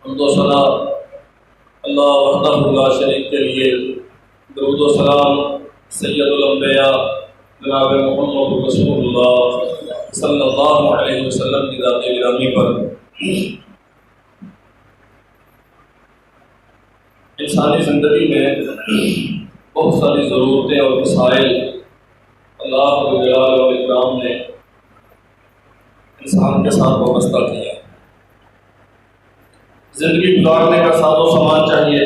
حمد و ثنا اللہ وحدہ لا شریک کے لیے، درود و سلام سید الانبیاء جناب محمد رسول اللہ صلی اللہ علیہ وسلم کی ذات گرامی پر۔ انسانی زندگی میں بہت ساری ضرورتیں اور مسائل اللہ رب الجلال والاکرام نے انسان کے ساتھ وابستہ کیا۔ زندگی گزارنے کا ساز و سامان چاہیے،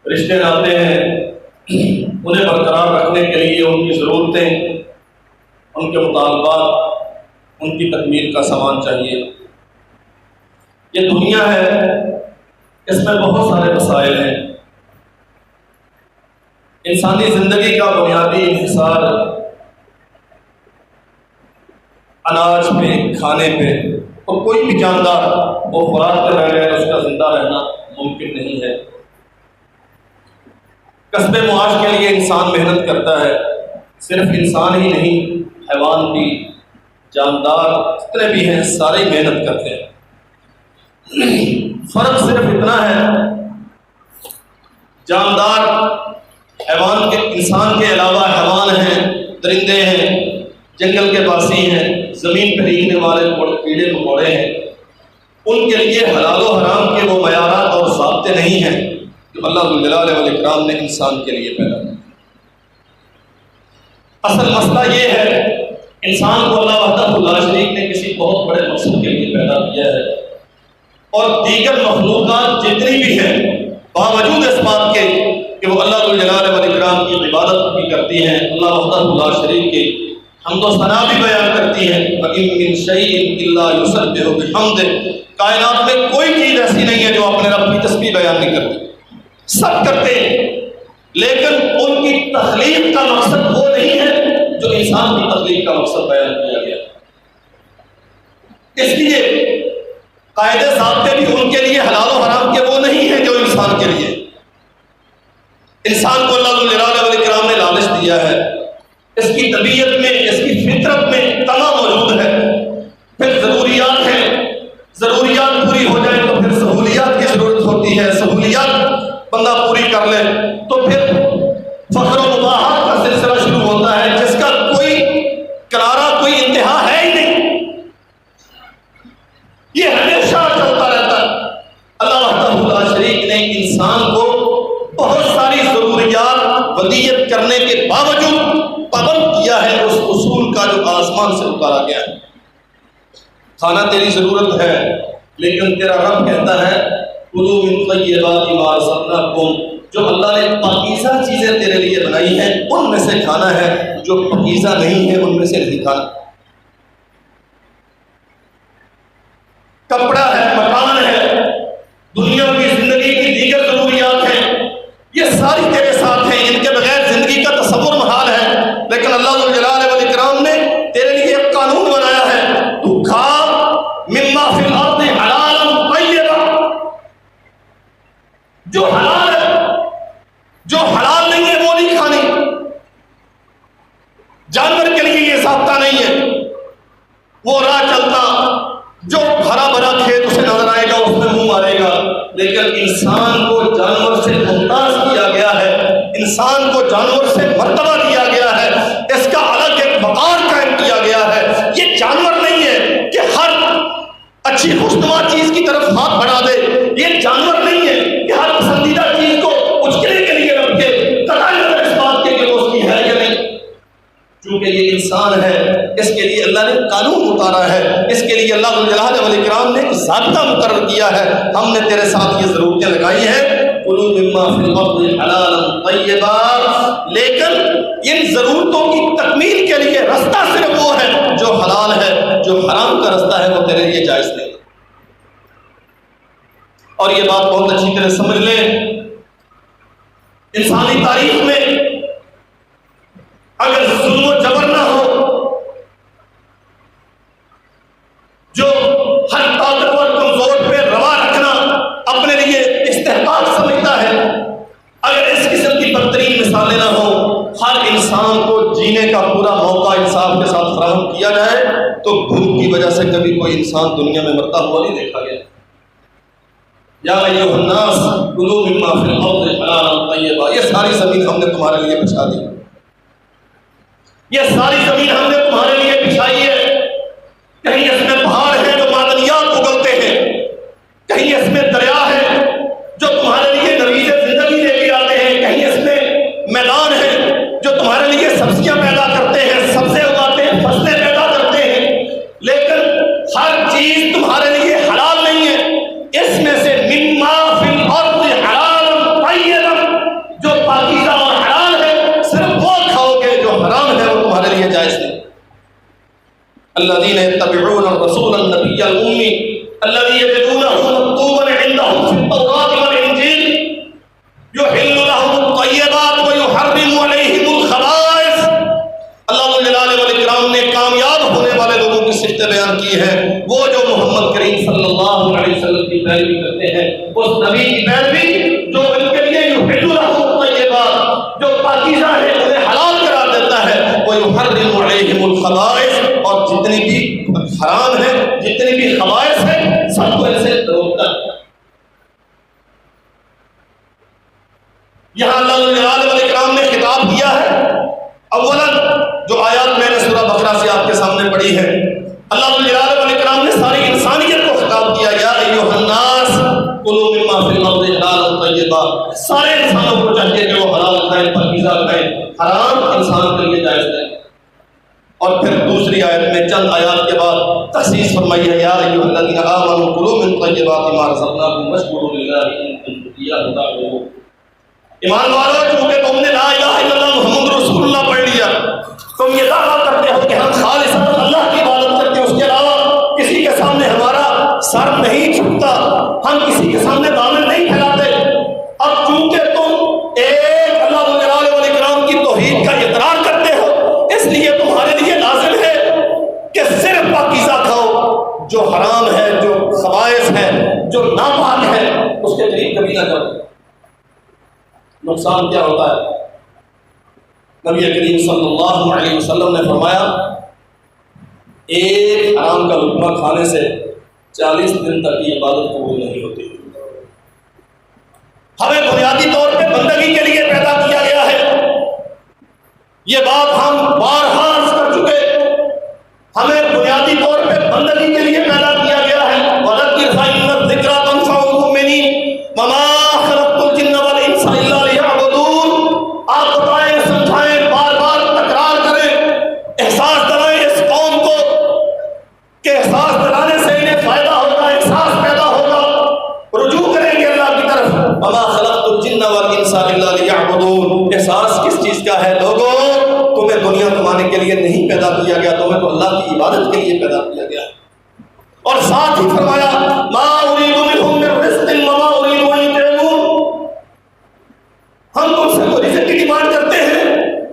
رشتے ناتے ہیں، انہیں برقرار رکھنے کے لیے ان کی ضرورتیں، ان کے مطالبات، ان کی تکمیل کا سامان چاہیے۔ یہ دنیا ہے، اس میں بہت سارے مسائل ہیں۔ انسانی زندگی کا بنیادی انحصار اناج پہ، کھانے پہ، اور کوئی بھی جاندار وہ خوراک کے بغیر اس کا زندہ رہنا ممکن نہیں ہے۔ کسب معاش کے لیے انسان محنت کرتا ہے، صرف انسان ہی نہیں، حیوان بھی، جاندار جتنے بھی ہیں سارے محنت کرتے ہیں۔ فرق صرف اتنا ہے، جاندار حیوان کے، انسان کے علاوہ حیوان ہیں، درندے ہیں، جنگل کے باسی ہیں، زمین پہ رہنے والے کیڑے مکوڑے ہیں، ان کے لیے حلال و حرام کے وہ معیارات اور ضابطے نہیں ہیں جو اللہ ذو الجلال والاکرام نے انسان کے لیے پیدا کیا۔ اصل مسئلہ یہ ہے، انسان کو اللہ وحدہ لا شریک نے کسی بہت بڑے مقصد کے لیے پیدا کیا ہے، اور دیگر مخلوقات جتنی بھی ہیں باوجود اس بات کے کہ وہ اللہ ذو الجلال والاکرام کی عبادت بھی کرتی ہیں، اللہ وحدہ لا شریک کے حمد و ثنا بھی بیان کرتی ہیں۔ وَإِن مِّن شَيْءٍ إِلَّا يُسَبِّحُ بِحَمْدِهِ، کائنات میں کوئی چیز ایسی نہیں ہے جو اپنے رب کی تسبیح بیان نہیں کرتی، سب کرتے ہیں، لیکن ان کی تخلیق کا مقصد وہ نہیں ہے جو انسان کی تخلیق کا مقصد بیان کیا گیا۔ اس لیے قاعدے ضابطے بھی ان کے لیے حلال و حرام کے وہ نہیں ہیں جو انسان کے لیے۔ انسان کو اللہ ذو الجلال والاکرام نے لالچ دیا ہے، اس کی طبیعت میں، اس کی فطرت میں تمام موجود ہے۔ پھر ضروریات ہیں، ضروریات پوری ہو جائیں تو پھر سہولیات کی ضرورت ہوتی ہے، سہولیات بندہ پوری کر لے تو پھر فخر و مباحات کا سلسلہ شروع ہوتا ہے جس کا کوئی کنارہ، کوئی انتہا ہے ہی نہیں، یہ ہمیشہ چلتا رہتا ہے۔ اللہ وحدہ لا شریک نے انسان کو بہت ساری ضروریات ودیت کرنے کے باوجود پابند کیا ہے اس اصول کا جو آسمان سے اتارا گیا ہے۔ کھانا تیری ضرورت ہے، لیکن تیرا رب کہتا ہے کلوا من طیبات ما رزقناکم، جو اللہ نے پاکیزہ چیزیں تیرے لیے بنائی ہیں ان میں سے کھانا ہے، جو پاکیزہ نہیں ہے ان میں سے نہیں کھانا۔ کپڑا ہے، مکان ہے، دنیا کی زندگی کی دیگر ضروریات ہیں، یہ ساری تیرے ساتھ ہیں، ان کے بغیر زندگی کا تصور محال ہے۔ لیکن اللہ ذو الجلال والاکرام نے تیرے لیے ایک قانون بنایا ہے، تو کھا مما فی الارض حلالا طیبا، جو حلال ہے، جو حلال نہیں ہے وہ نہیں کھانی۔ جانور کے لیے یہ ضابطہ نہیں ہے، وہ راہ چلتا جو ہرا بھرا کھیت اسے نظر آئے گا اس میں منہ مارے گا، لیکن انسان کو جانور سے ممتاز کیا گیا ہے، انسان کو جانور سے مرتبہ دیا گیا ہے، اس کا الگ ایک وقار قائم کیا گیا ہے۔ یہ جانور نہیں ہے کہ ہر اچھی خوشنما چیز کی طرف ہاتھ بڑھا دے، یہ جانور نہیں ہے کہ ہر پسندیدہ چیز کو اچکنے کے لیے رکھے، قطعی نظر اس بات کے کہ وہ اس کی ہے یا نہیں۔ چونکہ یہ انسان ہے، اس کے لیے اللہ نے قانون اتارا ہے، اس کے لیے اللہ ذو الجلال والاکرام نے ایک ضابطہ مقرر کیا ہے۔ ہم نے تیرے ساتھ یہ ضرورتیں لگائی ہیں، کلوا مما فی الارض حلالا طیبا، لیکن ان ضرورتوں کی تکمیل کے لیے رستہ صرف وہ ہے جو حلال ہے، جو حرام کا رستہ ہے وہ تیرے لیے جائز نہیں۔ اور یہ بات بہت اچھی طرح سمجھ لیں، انسانی تاریخ میں اگر ظلم و جبر نہ ہو، جو ہر طاقتور کمزور پہ روا رکھنا اپنے لیے استحقاق سمجھتا ہے، اگر اس قسم کی بدترین مثالیں نہ ہوں، ہر انسان کو جینے کا پورا موقع انصاف کے ساتھ فراہم کیا جائے، تو بھوک کی وجہ سے کبھی کوئی انسان دنیا میں مرتا ہوا نہیں دیکھا گیا۔ یا ایھا الناس کلوا مما فی الارض حلالا طیبا، یہ ساری زمین ہم نے تمہارے لیے بچھا دی، یہ ساری زمین ہم نے تمہارے لیے بچھائی ہے۔ کہیں اس میں پہاڑ ہیں جو معدنیات اگلتے ہیں، کہیں اس میں دریا ہے جو تمہارے لیے نویز زندگی لے کے آتے ہیں، کہیں اس میں میدان ہے جو تمہارے لیے سبزیاں پیدا کرتے ہیں، سبزے اگاتے ہیں، فصلیں پیدا کرتے ہیں، لیکن ہر چیز تمہارے لیے حلال نہیں ہے۔ اس میں سے مما فی الارض حلالا طیبا، جو پاکیزہ اور حلال ہے صرف وہ کھاؤ گے، جو حرام ہے وہ تمہارے لیے جائز نہیں۔ الذین یتبعون الرسول النبی الامی الذی یجدونہ مکتوبا عندهم فی التوراۃ والانجیل یحل لهم الطیبات ویحرم علیہم الخبائث۔ اللہ جلال والاکرام نے کامیاب ہونے والے لوگوں کی صفتیں بیان کی ہیں، وہ جو محمد کریم صلی اللہ علیہ وسلم کی پیروی کرتے ہیں، اس نبی کی پیروی جو ان کے لیے یحل لهم الطیبات، جو پاکیزہ ہے انہیں حلال قرار دیتا ہے، ویحرم علیہم الخبائث، اور جتنی بھی حرام ہے، جتنی بھی خبائث ہیں، سب کو ایسے روکتا ہے۔ یہاں اللہ جلال والاکرام نے خطاب کیا ہے، اولاً جو آیات میں نے سورہ بقرہ سے آپ کے سامنے پڑھی ہے، اللہ جلال والاکرام نے ساری انسانیت کو خطاب کیا، یا ایھا الناس کلوا مما فی الارض حلالا طیبا، سارے انسانوں کو چاہیے کہ وہ حلال کھائیں، پاکیزہ کھائیں، حرام انسان کے لیے جائز نہیں۔ اور پھر دوسری آیت میں چند آیات کے بعد تخصیص فرمائی ہے، یا ایھا الذین آمنوا کلوا من طیبات ما رزقناکم واشکروا للہ ان کنتم ایاہ تعبدون۔ ایمان والو، چونکہ تم نے لا الہ الا اللہ محمد رسول اللہ پڑھ لیا، تم یہ دعویٰ کرتے ہو کہ ہم خالصۃ اللہ کی عبادت کرتے ہیں، اس کے علاوہ کسی کے سامنے ہمارا سر نہیں جھکتا، ہم کسی کے سامنے دامن نہیں پھیلاتے۔ اب چونکہ تم ایک اللہ جلال والاکرام کی توحید کا اقرار کرتے ہو، اس لیے تمہارے لیے لازم ہے کہ صرف پاکیزہ کھاؤ، جو حرام ہے، جو خبائث ہے، جو ناپاک ہے، اس کے قریب کبھی نہ جاؤ۔ نقصان کیا ہوتا ہے؟ نبی کریم صلی اللہ علیہ وسلم نے فرمایا، ایک حرام کا لقمہ کھانے سے 40 دن تک یہ عبادت قبول نہیں ہوتی۔ ہمیں بنیادی طور پہ بندگی کے لیے پیدا کیا گیا ہے، یہ بات ہم بارہا عرض کر چکے، ہمیں بنیادی طور پہ بندگی کے لیے پیدا کیا گیا ہے۔ وَذَكِّرْ فَإِنَّ الذِّكْرَىٰ تَنفَعُ الْمُؤْمِنِينَ وَمَا خَلَقْتُ الْجِنَّ وَالْإِنسَ إِلَّا لِيَعْبُدُونَ۔ آپ بتائیں، سمجھائیں، بار بار تکرار کریں، احساس دلائیں اس قوم کو کہ احساس دلانے سے انہیں فائدہ ہوگا، احساس پیدا ہوگا، رجوع کریں گے اللہ کی طرف۔ وَمَا خَلَقْتُ الْجِنَّ وَالْإِنسَ إِلَّا لِيَعْبُدُونَ۔ احساس کس چیز کا ہے لوگوں؟ تمہیں دنیا کمانے کے لیے نہیں پیدا کیا گیا، تمہیں تو اللہ کی عبادت کے لیے پیدا کیا گیا۔ اور ساتھ ہی فرمایا، مَا أُرِيدُ مِنْهُم مِّن رِزْقٍ وَمَا أُرِيدُ أَن يُطْعِمُونِ۔ ہم تم سے کوئی رزق کی ڈیمانڈ کرتے ہیں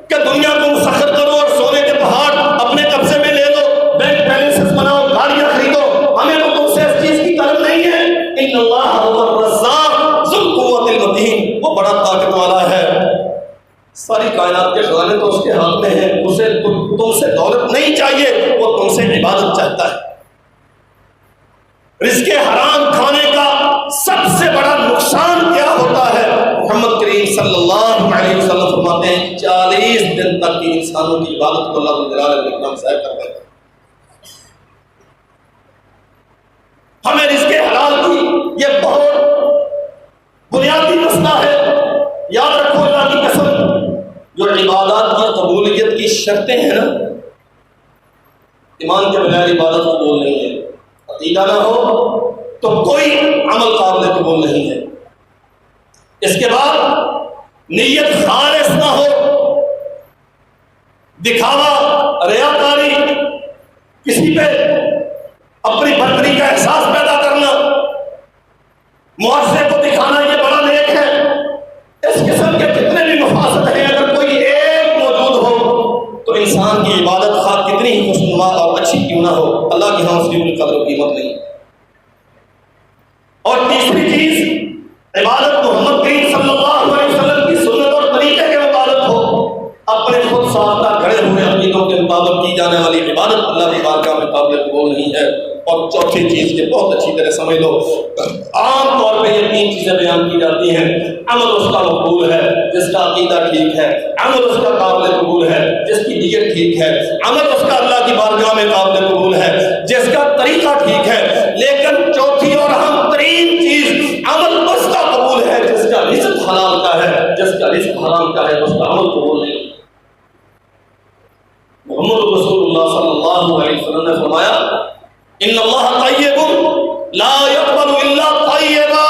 کہ دنیا کو مسخر کرو اور سونے کے پہاڑ اپنے قبضے میں لے لو، بینک بیلنسز بناؤ، گاڑیاں خریدو، ہمیں تو تم سے اس چیز کی طلب نہیں ہے۔ ان اللہ هو الرزاق ذو القوة المتین، وہ بڑا طاقت والا ہے، ساری کائنات کے خزانے تو اس کے ہاتھ میں ہیں، اسے تم سے دولت نہیں چاہیے، وہ تم سے عبادت چاہتا ہے۔ رزق حرام کھانے کا سب سے بڑا نقصان کیا ہوتا ہے؟ محمد کریم صلی اللہ علیہ وسلم فرماتے ہیں 40 دن تک کی انسانوں کی عبادت کو اللہ جلال والاکرام ضائع کر دیتا ہے۔ ہمیں رزق حلال کی یہ بہت بنیادی مسئلہ ہے، یاد رکھو، اللہ کی قسم، جو عبادات کی قبولیت کی شرطیں ہیں نا، ایمان کے بغیر عبادت قبول نہیں ہے، عقیدہ نہ ہو تو کوئی عمل قابل قبول نہیں ہے، اس کے بعد نیت خالص نہ ہو، دکھاوا، ریاکاری، کسی پہ اپنی برتری کا احساس پیدا کرنا، معاشرے کو دکھانا یہ بڑا نیک ہے، اس قسم کے جتنے بھی مفاسد ہیں اگر کوئی ایک موجود ہو تو انسان کی عبادت خواہ کتنی ہی خوشنما اور اچھی کیوں نہ ہو، اللہ کی ہاں اس کی کوئی قدر و قیمت نہیں۔ اور تیسری چیز، عبادت محمد کریم صلی اللہ علیہ وسلم کی سنت اور طریقے کے مطابق ہو، اپنے خود ساختہ گھڑے ہوئے عقیدوں کے مطابق کی جانے والی عبادت اللہ کی بارگاہ میں قابل قبول نہیں ہے۔ اور چوتھی چیز یہ بہت اچھی طرح سمجھ لو، عام طور پہ یہ 3 چیزیں بیان کی جاتی ہیں۔ عمل اس کا مقبول ہے جس کا عقیدہ ٹھیک ہے، عمل اس کا قابل قبول ہے جس کی نیت ٹھیک ہے، عمل اس کا اللہ کی بارگاہ میں قابل قبول ہے جس کا طریقہ ٹھیک ہے۔ لیکن چوتھی اور اہم ترین چیز، عمل اس کا قبول ہے جس کا رزق حلال کا ہے، جس کا رزق حرام کا ہے اس کا عمل قبول نہیں۔ محمد رسول اللہ صلی اللہ علیہ وسلم نے فرمایا ان اللہ طیب لا یقبل الا طیبا،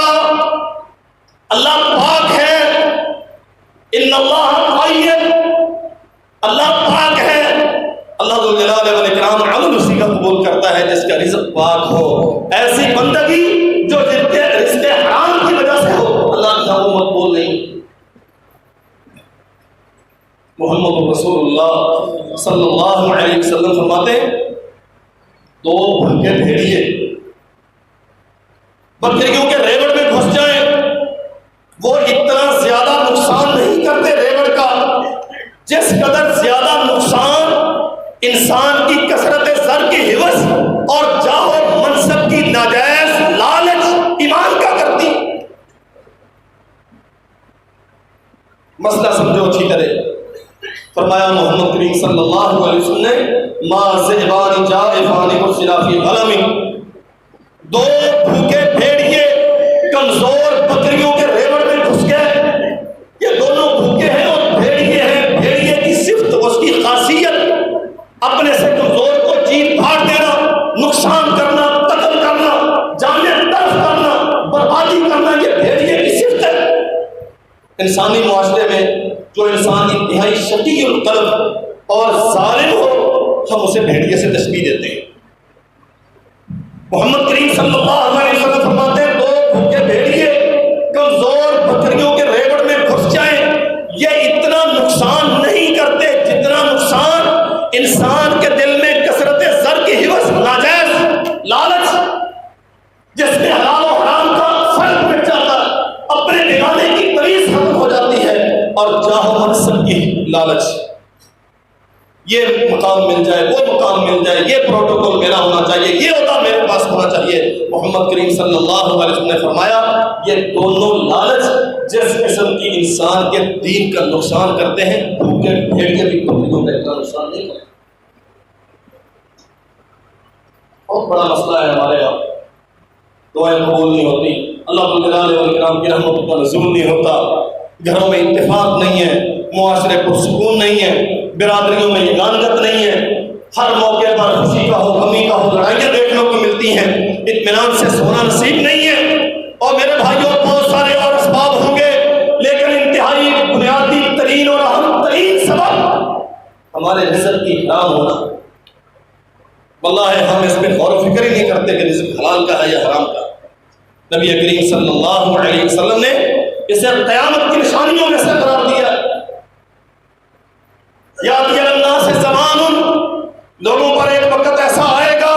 اللہ پاک ہے، ان اللہ طیب، اللہ پاک ہے، اللہ ذو الجلال والاکرام عمل اسی کا قبول کرتا ہے جس کا رزق پاک ہو۔ ایسی بندگی جو رزق حرام کی وجہ سے ہو اللہ کا وہ مقبول نہیں۔ محمد رسول اللہ صلی اللہ علیہ وسلم فرماتے ہیں 2 بھوکے بھیڑیے بکریوں کے ریوڑ میں گھس جائیں، وہ اتنا زیادہ نقصان نہیں کرتے ریوڑ کا جس قدر زیادہ نقصان انسان کی کثرت زر کی ہوس اور جاہ و منصب کی ناجائز لالچ ایمان کا کرتی۔ مسئلہ سمجھو اچھی طرح۔ فرمایا محمد کریم صلی اللہ علیہ وسلم نے ما ذئبان جائفان مرسلا فی غنم، 2 بھوکے بھیڑیے کمزور بکریوں کے ریوڑ میں گھس گئے، یہ دونوں بھوکے ہیں اور بھیڑیے ہیں۔ بھیڑیے کی صفت، اس کی خاصیت اپنے سے کمزور کو چیر پھاڑ دینا، نقصان کرنا، قتل کرنا، جانیں تلف کرنا، بربادی کرنا، یہ بھیڑیے کی صفت ہے۔ انسانی معاشرے میں جو انسان انتہائی شقی القلب اور ظالم ہو ہم اسے بھیڑیے سے تشبیہ دیتے ہیں۔ محمد کریم صلی اللہ علیہ وسلم فرماتے ہیں 2 بھوکے بھیڑیے کمزور بکریوں کے ریوڑ میں گھس جائیں، یہ اتنا نقصان نہیں کرتے جتنا نقصان انسان کے دل میں کثرت زر کی ہوس، ناجائز لالچ، جس میں حلال و حرام کا فرق مٹ جاتا، اپنے بگانے کی تمیز ختم ہو جاتی ہے، اور جاہ و منصب کی لالچ، یہ مقام مل جائے، وہ مقام مل جائے، یہ پروٹوکول میرا ہونا چاہیے، یہ ہوتا میرے پاس ہونا چاہیے۔ محمد کریم صلی اللہ علیہ وسلم نے فرمایا یہ دونوں لالچ جس قسم کی انسان کے دین کا نقصان کرتے ہیں، بھوکے بھیڑیے بھی بکریوں کا اتنا نقصان نہیں کرتے۔ بہت بڑا مسئلہ ہے ہمارے یہاں، دعائیں قبول نہیں ہوتی، اللہ ذو الجلال والاکرام کی رحمت کا نزول نہیں ہوتا، گھروں میں اتفاق نہیں ہے، معاشرے پرسکون نہیں ہے، برادریوں میں یگانگت نہیں ہے، ہر موقع پر خوشی کا ہو غمی کا ہو لڑائیاں دیکھنے کو ملتی ہیں، اطمینان سے سونا نصیب نہیں ہے۔ اور میرے بھائیوں بہت سارے اور اسباب ہوں گے، لیکن انتہائی بنیادی ترین اور اہم ترین سبب ہمارے رزق کی حرام ہونا۔ واللہ ہم اس میں غور و فکر ہی نہیں کرتے کہ رزق حلال کا ہے یا حرام کا۔ نبی کریم صلی اللہ علیہ وسلم نے اسے قیامت کی نشانیوں میں سے قرار دیا۔ یاتی الناس زمان، لوگوں پر ایک وقت ایسا آئے گا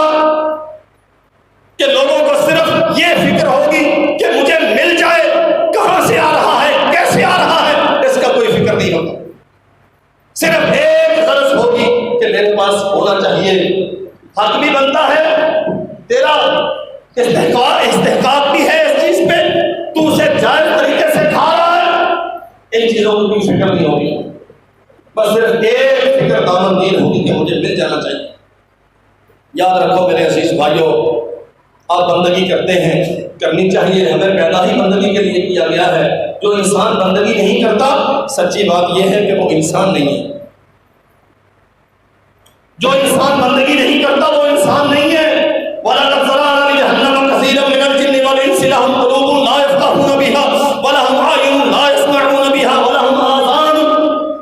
کہ لوگوں کو صرف یہ فکر ہوگی کہ مجھے مل جائے، کہاں سے آ رہا ہے، کیسے آ رہا ہے، اس کا کوئی فکر نہیں ہوگا۔ صرف ایک غرض ہوگی کہ میرے پاس ہونا چاہیے، حق بھی بنتا ہے، تیرا استحقاق بھی ہے اس چیز پہ، تو اسے جائز طریقے سے کھا رہا ہے، ان چیزوں کو کوئی فکر نہیں ہوگی، بس صرف ایک فکر دامنگیر ہوگی کہ مجھے مل جانا چاہیے۔ یاد رکھو میرے عزیز بھائیوں، آپ بندگی کرتے ہیں، کرنی چاہیے، ہمیں پیدا ہی بندگی کے لیے کیا گیا ہے۔ جو انسان بندگی نہیں کرتا، سچی بات یہ ہے کہ وہ انسان نہیں ہے۔ جو انسان بندگی نہیں کرتا وہ انسان نہیں ہے۔ وَلَقَدْ ذَرَأْنَا لِجَهَنَّمَ كَثِيرًا مِنَ الْجِنِّ وَالْإِنسِ لَهُمْ قُلُوبٌ لَا يَفْقَهُونَ بِهَا وَلَهُمْ أَعْيُنٌ لَا يَسْمَعُونَ بِهَا وَلَهُمْ آذَانٌ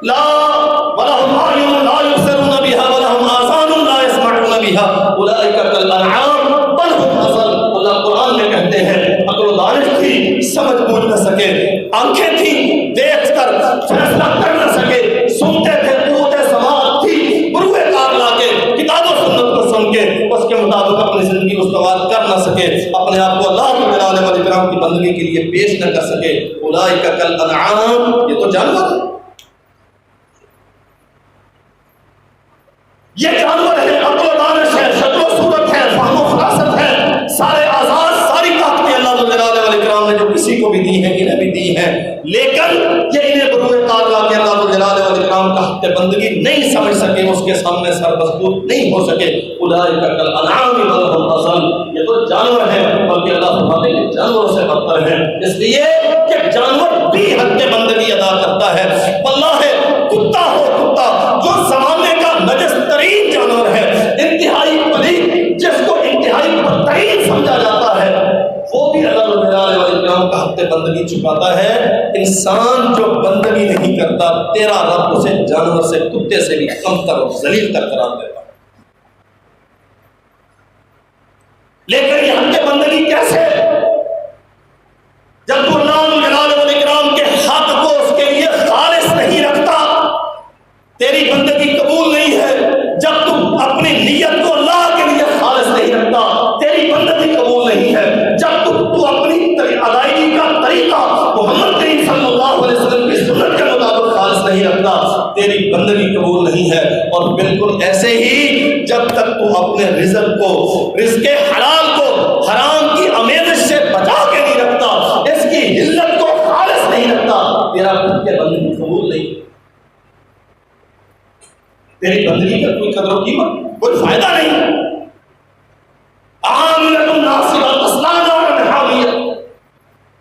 لَا يُبْصِرُونَ بِهَا وَلَهُمْ آذَانٌ لَا يَسْمَعُونَ بِهَا أُولَٰئِكَ كَالْأَنْعَامِ بَلْ هُمْ أَضَلُّ۔ اللہ قرآن میں کہتے ہیں عقل و دانش تھی، سمجھ بوجھ نہ سکے، آنکھیں تھی دیکھ کر فیصلہ کر نہ سکے، سنتے تھے قوت سماعت تھی، بروئے کار لا کے کتاب و سنت کو سن کے اس کے مطابق اپنی زندگی استوار کر نہ سکے، اپنے آپ کو اللہ کے جلال والاکرام کی بندگی کے لیے پیش نہ کر سکے۔ اولئک کالانعام، یہ تو جانور ہے، یہ جانور ہے، عقل و دانش ہے، شکل و صورت ہے، فہم و فراست ہے، کسی کو بھی دی ہیں انہیں بھی دی ہیں، لیکن یہ انہیں بروئے تعالیٰ کے اللہ جلال والاکرام کا حق بندگی نہیں سمجھ سکے، اس کے سامنے سر مسبوط نہیں ہو سکے۔ اولئک کالانعام بل هم اضل، یہ تو جانور ہیں بلکہ اللہ فرماتے ہیں جانوروں سے بدتر ہیں، اس لیے کہ جانور بھی حق بندگی ادا کرتا ہے۔ واللہ کتا ہو کتا جو زمانے کا نجس ترین جانور ہے، انتہائی پلید، جس کو انتہائی بدترین سمجھا جاتا ہے، وہ بھی اللہ تعالی والاکرام کا حق بندگی چکاتا ہے۔ انسان جو بندگی نہیں کرتا، تیرا رب اسے جانور سے، کتے سے بھی کمتر اور ذلیل تر قرار دیتا۔ لیکن یہ حق بندگی کیسے؟ جب تو اللہ جلال والاکرام کے حق کو اس کے لیے خالص نہیں رکھتا، تیری بندگی قبول نہیں ہے۔ جب تم اپنی نیت کو اللہ کے لیے خالص نہیں رکھتا، تیری بندگی قبول نہیں ہے۔ جب تو اپنی ادائیگی کا طریقہ محمد کریم صلی اللہ علیہ وسلم کی سنت کے مطابق خالص نہیں رکھتا، تیری بندگی قبول نہیں ہے۔ اور بالکل ایسے ہی جب تک تو اپنے رزق کو، رزق حلال کو حرام کی آمیزش سے بچا کے نہیں رکھتا، اس کی علت کو خالص نہیں رکھتا، تیرا خود کے بندگی قبول نہیں، تیری بندگی کا کوئی قدر و قیمت، کوئی فائدہ نہیں۔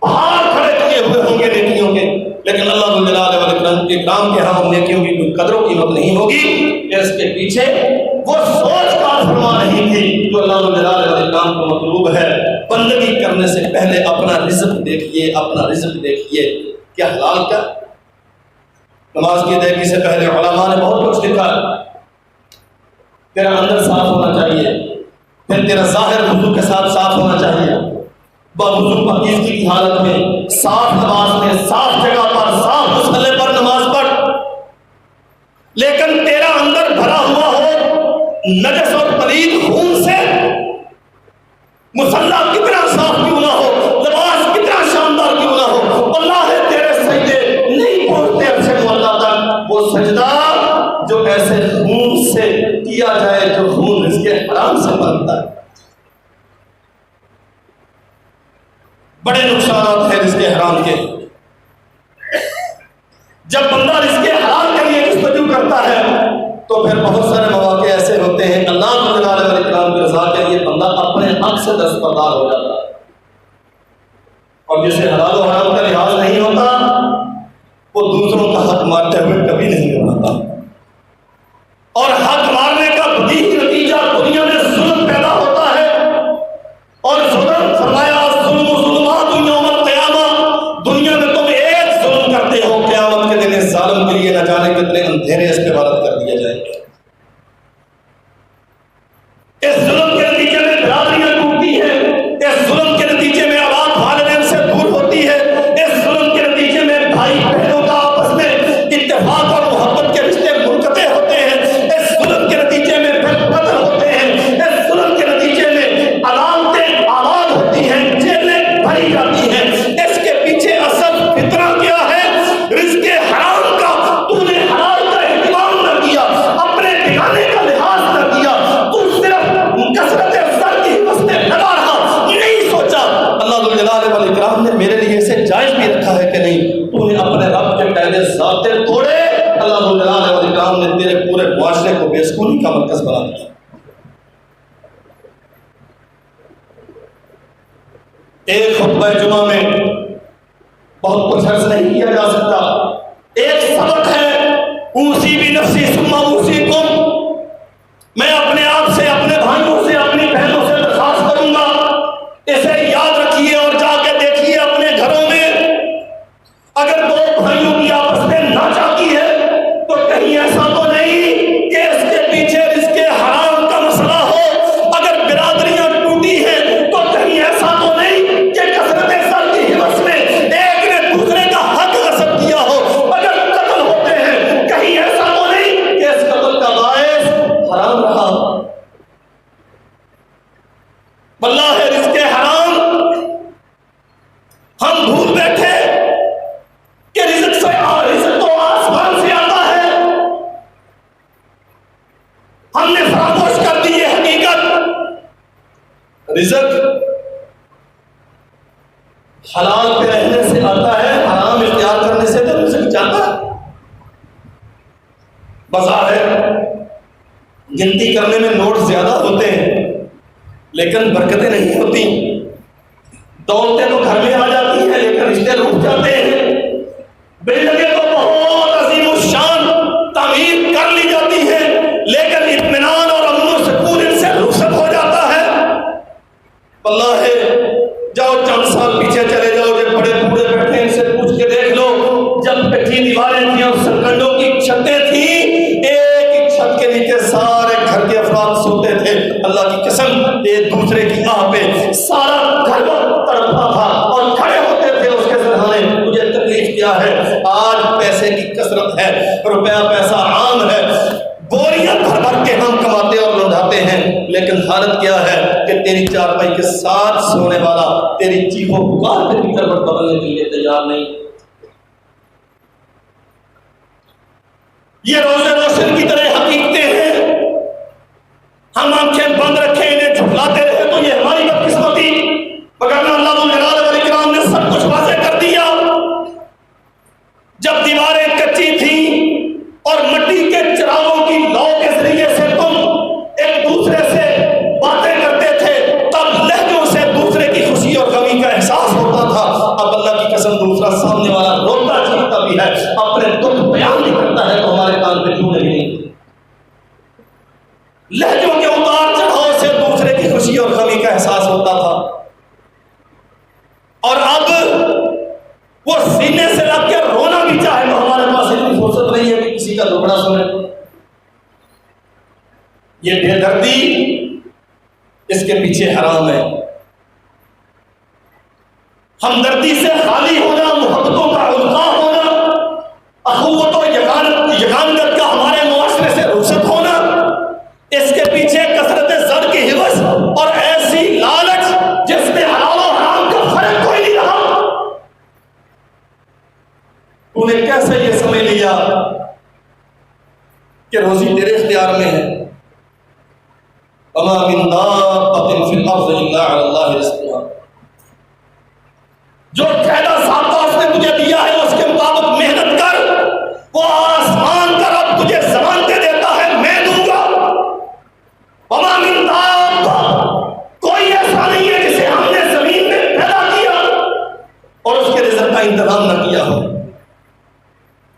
پہاڑ کھڑے کیے ہوئے ہوں گے نیکیوں کے، لیکن اللہ جلال والاکرام کے کام کے ہاں نیکیوں کی کوئی قدر و قیمت نہیں ہوگی۔ اس کے پیچھے وہ سوچ کار فرما نہیں تھی جو اللہ جلال والاکرام کو مطلوب ہے۔ بندگی کرنے سے پہلے اپنا رزق دیکھیے، اپنا رزق دیکھیے کیا حلال کا۔ نماز کی ادائیگی سے پہلے علماء نے بہت کچھ لکھا ہے۔ تیرا اندر صاف ہونا چاہیے، پھر تیرا ظاہر وضو کے ساتھ صاف ہونا چاہیے، بوضو پاکیزگی کی حالت میں، صاف نماز میں، صاف جگہ پر، صاف مصلے پر نماز پڑھ۔ لیکن تیرا اندر بھرا ہوا ہو نجس اور پلید خون سے، مصلی کتنا صاف کیوں نہ ہو، لباس کتنا شاندار کیوں نہ ہو، اللہ ہے تیرے سجدے نہیں پہنچتے عرش معلا تک۔ وہ سجدہ جو ایسے خون سے کیا جائے جو خون رزق حرام سے بنتا ہے۔ بڑے نقصانات ہیں رزق حرام کے۔ جب بندہ رزق حلال کے لیے جستجو کرتا ہے تو پھر بہت سارے مواقع ایسے ہوتے ہیں اللہ جلال والاکرام کی رضا کے لیے بندہ اپنے حق سے دستبردار ہو جاتا ہے، اور جسے حلال و حرام کا لحاظ نہیں ہوتا وہ دوسروں کا حق مارتے ہوئے کبھی نہیں ہوتا، اور حق مارنے کا بدیہی نتیجہ دنیا میں ظلم پیدا ہوتا ہے۔ اور ظلم فرمایا ظلم و ظلمات یوم القیامہ، دنیا میں تم ایک ظلم کرتے ہو، قیامت کے دن اس ظالم کے لیے نہ جانے کتنے اندھیرے اس پہ وارد کر دیا جائے گا۔ اس ظلم کے نتیجے میں برادریاں ٹوٹتی ہیں، اس ظلم کے نتیجے میں اولاد والدین سے دور ہوتی ہے، اس ظلم کے نتیجے میں بھائی بہنوں کا آپس میں اتفاق اور محبت کے رشتے منقطع ہوتے ہیں، اس ظلم کے نتیجے میں پھر قتل ہوتے ہیں، اس ظلم کے نتیجے میں عدالتیں آباد ہوتی ہیں، جیلیں بھری جاتی ہیں۔ اس کے پیچھے اصل فتنہ کیا ہے؟ رزق حرام کا تو نے حلال کا اہتمام نہ کیا، اپنے ٹھکانے کا لحاظ نہ کیا، تو صرف کثرت افسر کی حوث میں لگا رہا، نہیں سوچا اللہ جلال والاکرام نے میرے لیے اسے جائز بھی رکھا ہے کہ نہیں۔ تو نے اپنے رب کے قاعدے ضابطے توڑے، اللہ جلال والاکرام نے تیرے پورے معاشرے کو بے سکونی کا مرکز بنا دیا۔ ایک خطبہ جمعہ میں بہت کچھ عرض نہیں کیا جا سکتا، ایک سبق ہے اوصی بنفسی ثم اوصیکم۔ میں اپنے آپ سے، اپنے بھائیوں سے، اپنی بہنوں سے درخواست کروں گا، اسے یاد رکھیے اور جا کے دیکھیے اپنے گھروں میں۔ اگر دو بھائیوں کی آپس میں ناچاکی ہے تو کہیں ایسا تو نہیں کہ اس کے پیچھے رزق حرام کا مسئلہ ہو۔ اگر برادریاں ٹوٹی ہیں تو کہیں ایسا تو نہیں کہ کثرت سر کی حوث میں ایک نے دوسرے کا حق غصب کیا ہو۔ اگر قتل ہوتے ہیں کہیں ایسا تو نہیں کہ اس قتل کا باعث حرام رہا۔ واللہ ہے رزق حرام ہم بھول بیٹھے کہ رزق تو آسمان سے آتا ہے، ہم نے فراموش کر دی یہ حقیقت۔ رزق حلال پہ رہنے سے آتا ہے، حرام اختیار کرنے سے تو رزق جاتا ہے۔ بظاہر گنتی کرنے میں نوٹ زیادہ ہوتے ہیں لیکن برکتیں نہیں ہوتی، دولتیں تو گھر میں آ جاتی ہیں لیکن رشتے روٹ جاتے ہیں، بلڈنگیں تو بہت عظیم الشان تعمیر کر لی جاتی ہیں لیکن اطمینان اور امن و سکون ان سے رخصت ہو جاتا ہے۔ اللہ ہے، جاؤ چند سال پیچھے چلے جاؤ، جو بڑے بوڑھے بیٹھے ہیں ان سے پوچھ کے دیکھ لو، جب کچی دیواریں تھیں اور سرکنڈوں کی چھتیں تھیں، ایک ہی چھت کے نیچے سارے گھر کے افراد سوتے تھے، اللہ کی قسم ایک دوسرے کی آہ پہ سارا گھر تڑپتا تھا اور کھڑے ہوتے تھے اس کے سرحانے۔ مجھے تکلیف کیا ہے، آج پیسے کی کثرت ہے، روپیہ پیسہ عام ہے، بوریاں بھر بھر کے ہم کماتے اور لوٹاتے ہیں، لیکن حالت کیا ہے کہ تیری چارپائی کے ساتھ سونے والا تیری چیخو پکار کے بھیتر پر بدلنے کے لیے تیار نہیں۔ یہ روزے روشن کی طرح حقیقتیں ہیں، ہم آنکھیں بند رکھیں انہیں جھٹلاتے رہے تو یہ ہماری بدقسمتی، مگر اللہ جلال والاکرام نے سب کچھ واضح کر دیا۔ جب دیواریں کچی تھیں اور مٹی کے چراغوں کی لو کے ذریعے سے تم ایک دوسرے سے باتیں کرتے تھے، تب لہجوں سے دوسرے کی خوشی اور غمی کا احساس ہوتا تھا۔ اب اللہ کی قسم دوسرا سامنے والا روتا چیختا بھی ہے، اپنے دکھ بیان نہیں کرتا ہے تو ہمارے کان پہ کیوں نہیں؟ لہجوں کے اتار چڑھاؤ سے دوسرے کی خوشی اور غمی کا احساس ہوتا تھا، اور اب وہ سینے سے لگ کے رونا بھی چاہے تو ہمارے پاس اتنی فرصت نہیں ہے کہ کسی کا دکڑا سنے۔ یہ بے دردی، اس کے پیچھے حرام ہے۔ ہمدردی سے خالی ہونا، محبتوں کا القاء ہونا، اخوت و یگانگت کا ہمارے معاشرے سے رخصت ہونا، اس کے پیچھے کثرت زر کی حوث اور ایسی لالچ جس میں حلال و حرام کا فرق کوئی نہیں رہا۔ تو نے کیسے یہ سمجھ لیا کہ روزی تیرے اختیار میں ہے؟ وما من دابۃ فی الارض الا علی اللہ رزقها، جو قاعدہ ضابطہ اس نے تجھے دیا ہے اس کے مطابق محنت کر، وہ آسمان کا رب تجھے زمان دے دیتا ہے میں دوں گا۔ وما من دابۃ، کوئی ایسا نہیں ہے جسے ہم نے زمین میں پیدا کیا اور اس کے رزق کا انتظام نہ کیا ہو۔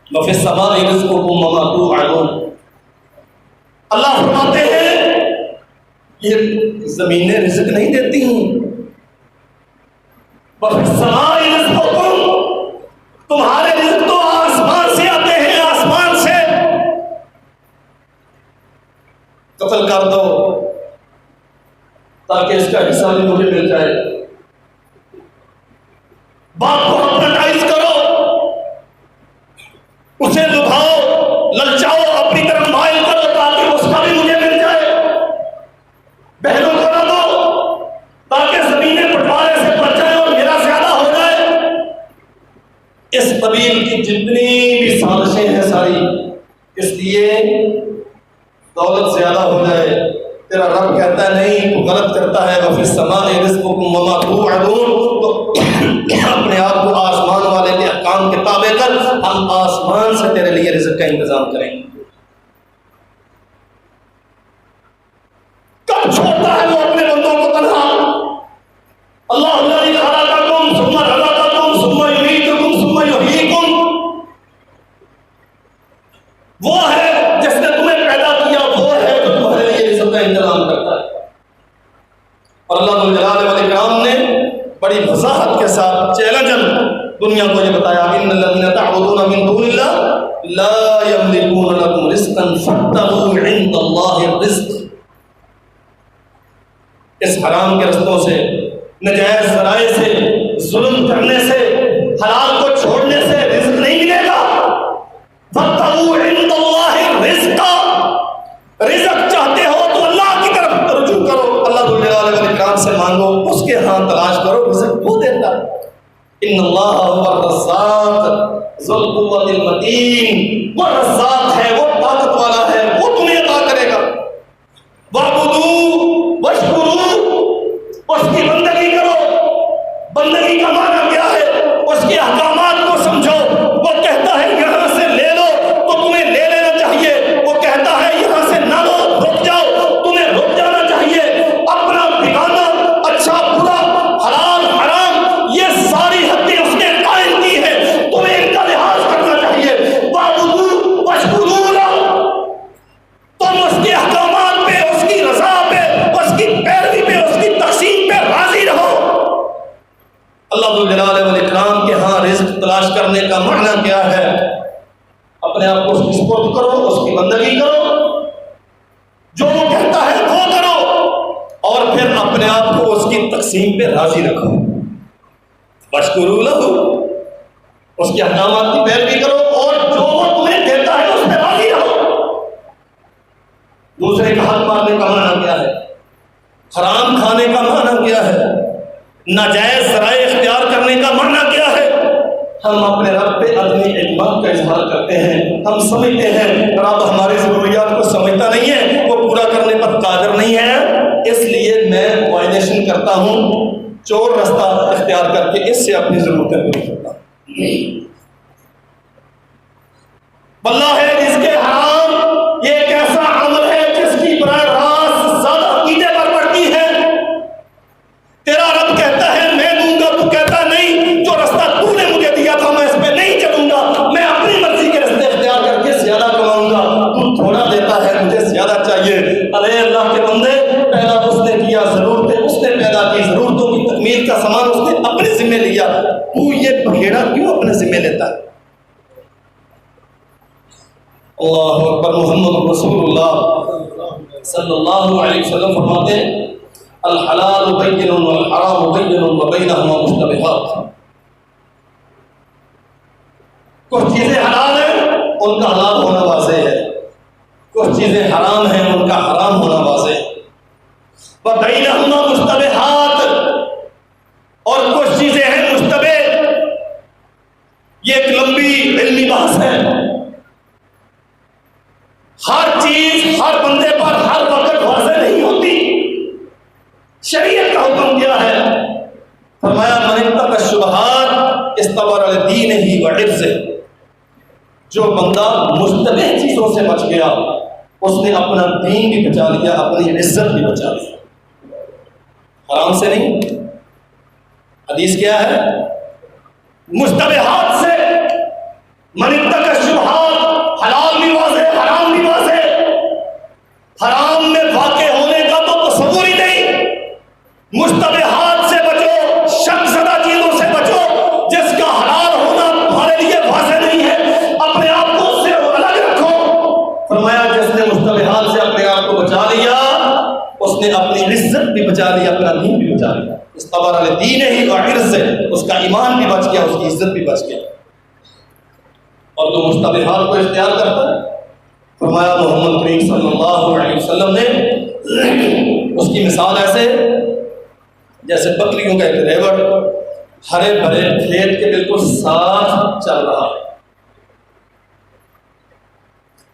وفی السماء رزقکم وما توعدون، اللہ فرماتے ہیں یہ زمینیں رزق نہیں دیتی ہیں، وفی السماء رزقکم، تمہارے رزق تو آسمان سے آتے ہیں، آسمان سے۔ قتل کر دو تاکہ اس کا حصہ بھی مجھے مل جائے، باپ کو ہپنوٹائز کرو، اسے لبھاؤ للچاؤ اپنی طرف مائل کرو تاکہ اس کا بھی مجھے مل جائے، بہنوں کو نہ دو تاکہ زمینیں بٹوارے سے بچ جائیں اور میرا زیادہ ہو جائے۔ اس قبیل کی جتنی بھی سازشیں ہیں ساری اس لیے دولت زیادہ ہو جائے۔ تیرا رب کہتا ہے نہیں، تو غلط کرتا ہے، وفی السماء رزقکم وما توعدون، تو اپنے آپ کو آسمان والے کے احکام کے تابع کر، ہم آسمان سے تیرے لیے رزق کا انتظام کریں گے۔ کب چھوڑتا ہے وہ اپنے بندوں کو تنہا؟ اللہ الذی خلقکم ثم رزقکم ثم یمیتکم ثم یحییکم، وہ ہے جس نے تمہیں پیدا کیا، وہ ہے جو تمہارے لیے رزق کا انتظام کرتا ہے۔ اور اللہ جلال والاکرام نے بڑی وضاحت کے ساتھ چیلنجن دنیا کو یہ بتایا، ان الذین تعبدون من دون اللہ لا یملکون لکم رزقا فابتغوا عند اللہ الرزق، اس حرام کے رستوں سے، نجائز ذرائع سے، ظلم کرنے سے، حلال کو چھوڑنے سے رزق نہیں ملے گا۔ فابتغوا عند اللہ الرزق، رزق چاہتے ہو تو اللہ کی طرف رجوع کرو، اللہ جلال والاکرام سے مانگو، اس کے ہاں تلاش کرو، رزق وہ دیتا ہے۔ ان اللہ هو الرزاق ذو القوۃ المتین، وہ رزاق ہے، وہ طاقت والا ہے، وہ تمہیں عطا کرے گا۔ وَاعْبُدُوا وَاشْكُرُوا، اس کی بندگی کرو۔ بندگی کا معنی کیا اللہ ذو الجلال والاکرام کے ہاں رزق تلاش کرنے کا معنی کیا ہے؟ اپنے آپ کو اس کی سپرد کرو، اس کی بندگی کرو، جو وہ کہتا ہے وہ کرو، اور پھر اپنے آپ کو اس کی تقسیم پہ راضی رکھو۔ واشکروا لہ، اس کے احکامات کی پیروی کرو، اور جو وہ تمہیں دیتا ہے اس پہ راضی رہو۔ دوسرے کا حق مارنے کا معنی کیا ہے؟ حرام کھانے کا معنی کیا ہے؟ ناجائز ذرائع اختیار کرنے کا معنی کیا ہے؟ ہم اپنے رب پہ اپنی اعتماد کا اظہار کرتے ہیں، ہم سمجھتے ہیں رب ہماری ضروریات کو سمجھتا نہیں ہے، وہ پورا کرنے پر قادر نہیں ہے، اس لیے میں وائلیشن کرتا ہوں، چور رستہ اختیار کر کے اس سے اپنی ضرورتیں پوری کرتا ہوں۔ واللہ ہے رزق حرام یہ ایک ایسا عمل ہے جس کی براہ راست زیادہ عقیدے پر پڑتی ہے۔ تیرا رب کہتا ہے میں دوں گا، تو کہتا نہیں، جو رستہ تو نے مجھے دیا تھا میں اس پہ نہیں چلوں گا، میں اپنی مرضی کے رستے اختیار کر کے زیادہ کماؤں گا، تو تھوڑا دیتا ہے مجھے زیادہ چاہیے۔ ارے اللہ کے بندے، پیدا اس نے کیا، ضرورتیں اس نے پیدا کی، ضرورتوں کی تکمیل کا سامان اس نے اپنے ذمہ لیا، تو یہ بھیڑا کیوں اپنے ذمہ لیتا ہے؟ اللہ اکبر۔ محمد رسول اللہ صلی اللہ علیہ وسلم فرماتے ہیں الحلال بین والحرام بین وبینہما مشتبہات۔ کچھ چیزیں حلال ہیں ان کا حلال ہونا واضح ہے، کچھ چیزیں حرام ہیں ان کا حرام ہونا واضح ہے۔ وبینہما مشتبہات، اور کچھ چیزیں ہیں مشتبہ، یہ ایک لمبی علمی بحث ہے۔ ہر چیز ہر بندے پر ہر وقت واضح نہیں ہوتی۔ شریعت کا حکم کیا ہے؟ فرمایا من اتقى الشبہات استبرأ لدینہ وعرضہ۔ جو بندہ مشتبہ چیزوں سے بچ گیا اس نے اپنا دین بھی بچا لیا، اپنی عزت بھی بچا لی۔ حرام سے نہیں، حدیث کیا ہے؟ مشتبہات سے۔ من اتقى الشبہات، حلال بھی واضح حرام بھی واضح، حرام میں واقع ہونے کا تو تصور ہی نہیں۔ مشتبہات سے بچو، شک زدہ چیزوں سے بچو، جس کا حلال ہونا تمہارے لیے واضح نہیں ہے، اپنے آپ کو اس سے الگ رکھو۔ فرمایا جس نے مشتبہات سے اپنے آپ کو بچا لیا اس نے اپنی عزت بھی بچا لی، اپنا دین بھی بچا لیا۔ استبرأ لدینہ وعرضہ، اس کا ایمان بھی بچ گیا، اس کی عزت بھی بچ گیا۔ اور جو مشتبہات کو اختیار کرتا ہے، فرمایا محمد کریم صلی اللہ علیہ وسلم نے اس کی مثال ایسے جیسے بکریوں کا ایک ریوڑ ہرے بھرے کھیت کے بالکل ساتھ چل رہا ہے۔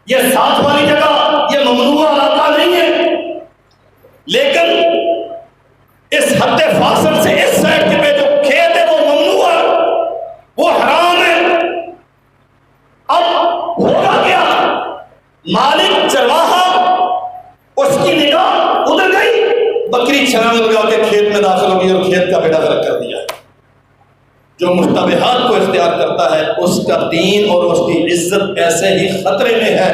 یہ ساتھ والی جگہ یہ ممنوع علاقہ نہیں ہے، لیکن اس حد فاصل سے اس سائڈ کے پہ جو کھیت ہے وہ ممنوع ہے، وہ حرام ہے۔ اب ہوگا کیا؟ مالک چرواہا اس کی نگاہ ادھر گئی، بکری چھلانگ لگا کے کھیت میں داخل ہو گئی اور کھیت کا بیڑا غرق کر دیا۔ جو مشتبہات کو اختیار کرتا ہے اس کا دین اور اس کی عزت ایسے ہی خطرے میں ہے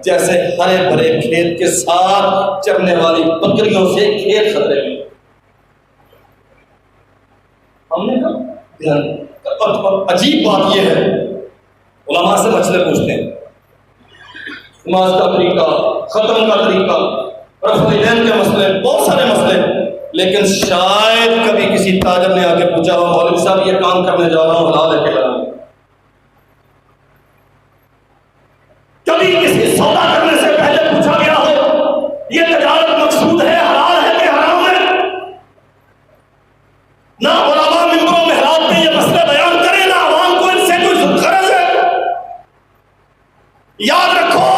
جیسے ہرے بھرے کھیت کے ساتھ چرنے والی بکریوں سے کھیت خطرے میں۔ ہم نے کہا عجیب بات یہ ہے، علماء سے مسئلے پوچھتے ہیں، نماز کا طریقہ، ختم کا طریقہ، رفع الیدین کے مسئلے، بہت سارے مسئلے، لیکن شاید کبھی کسی تاجر نے آ کے پوچھا ہو مولوی صاحب یہ کام کرنے جا رہا ہوں حلال ہے کہ حرام ہے؟ کبھی کسی سودا کرنے سے پہلے پوچھا گیا ہو یہ تجارت مقصود ہے حلال ہے کہ حرام ہے؟ نہ علماء ممبروں میں حالات میں یہ مسئلے بیان کریں، نہ عوام کو ان سے کوئی غرض ہے۔ یاد رکھو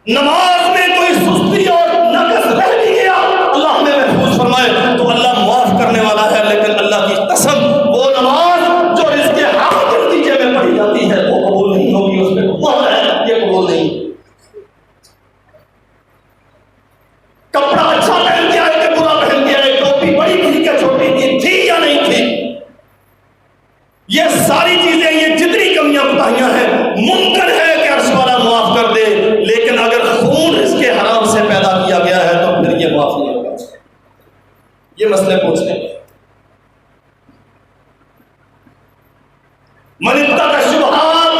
نماز میں کوئی سستی اور نقص رہ بھی گیا اللہ ہمیں محفوظ فرمائے تو اللہ معاف کرنے والا ہے، لیکن اللہ کی قسم وہ نماز جو رزق حرام کے نتیجے میں پڑھی جاتی ہے وہ قبول نہیں ہوگی، اس پہ مہر ہے، یہ قبول نہیں۔ کپڑا اچھا پہن کے آئے کہ برا پہن کے آئے، ٹوپی بڑی تھی کہ چھوٹی تھی یا نہیں تھی، یہ ساری چیزیں، یہ جتنی کمیاں کوتاہیاں ہیں، ممکن ہے کہ عرش والا معاف کر دے، لیکن اگر خون رزق حرام سے پیدا کیا گیا ہے تو پھر یہ معاف نہیں ہوگا۔ یہ مسئلے پوچھنے کے من اتقى الشبہات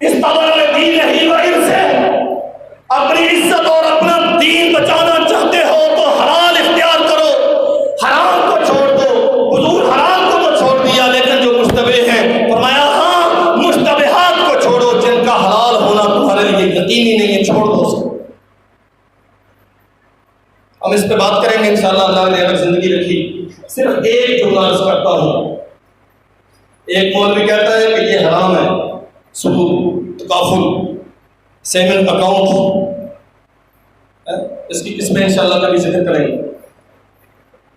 استبرأ بدینہ وعرضہ، اپنی عزت اور اپنا دین بچانا چاہتے ہو تو حلال اختیار کرو، حرام کو چھوڑ دو۔ حضور حرام کو تو چھوڑ دیا، لیکن جو مشتبہ ہیں فرمایا ہاں مشتبہات کو چھوڑو، جن کا حلال ہونا تمہارے لیے یقینی نہیں ہے، چھوڑ دو اس کو۔ ہم اس پہ بات کریں گے انشاءاللہ، اللہ نے اگر زندگی رکھی۔ صرف ایک جملہ عرض کرتا ہوں۔ ایک مولوی کہتا ہے کہ یہ حرام ہے، سود، تکافل، سیونگ اکاؤنٹ، اس کی قسمیں انشاءاللہ کبھی ذکر کریں گے۔